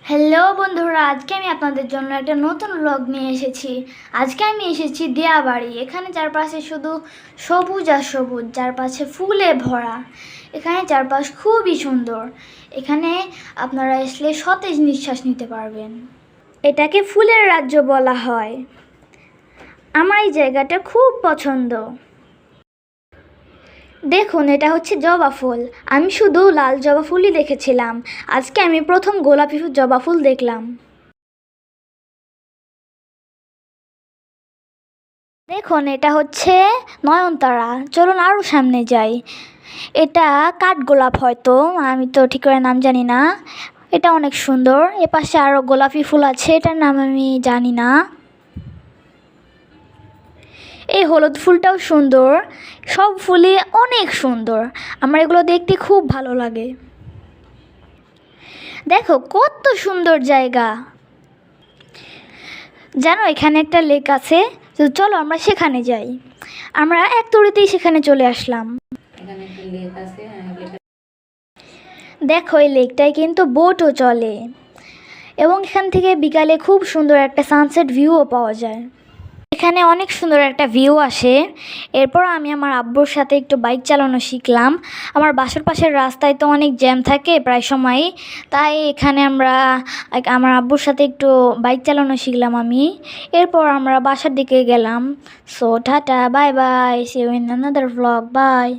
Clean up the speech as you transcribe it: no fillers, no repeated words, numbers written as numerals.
Hello বন্ধুরা, আজকে আমি আপনাদের জন্য একটা নতুন ব্লগ নিয়ে এসেছি। আজকে আমি এসেছি দিয়াবাড়ি। এখানে চারপাশে শুধু সবুজ আর সবুজ, চারপাশে ফুলে ভরা। এখানে চারপাশ খুবই সুন্দর। এখানে আপনারা আসলে সতেজ নিঃশ্বাস নিতে পারবেন। এটাকে ফুলের রাজ্য বলা হয়। আমার এই জায়গাটা খুব পছন্দ। দেখুন, এটা হচ্ছে জবা ফুল। আমি শুধু লাল জবা ফুলই দেখেছিলাম, আজকে আমি প্রথম গোলাপি জবা ফুল দেখলাম। দেখুন, এটা হচ্ছে নয়নতারা। চলুন আরও সামনে যাই। এটা কাঠগোলাপ, হয়তো আমি তো ঠিক করে নাম জানি না। এটা অনেক সুন্দর। এপাশে আরও গোলাপি ফুল আছে, এটার নাম আমি জানি না। এই হলুদ ফুলটাও সুন্দর। সব ফুলই অনেক সুন্দর। আমার এগুলো দেখতে খুব ভালো লাগে। দেখো কত সুন্দর জায়গা। জানো, এখানে একটা লেক আছে, তো চলো আমরা সেখানে যাই। আমরা এক তুড়িতেই সেখানে চলে আসলাম। দেখো, এই লেকটায় কিন্তু বোটও চলে, এবং এখান থেকে বিকালে খুব সুন্দর একটা সানসেট ভিউও পাওয়া যায়। এখানে অনেক সুন্দর একটা ভিউ আসে। এরপর আমি আমার আব্বুর সাথে একটু বাইক চালানো শিখলাম। আমার বাসার পাশের রাস্তায় তো অনেক জ্যাম থাকে প্রায় সময়ই, তাই এখানে আমার আব্বুর সাথে একটু বাইক চালানো শিখলাম আমি। এরপর আমরা বাসার দিকে গেলাম। So tata, bye bye, see you in another vlog, by.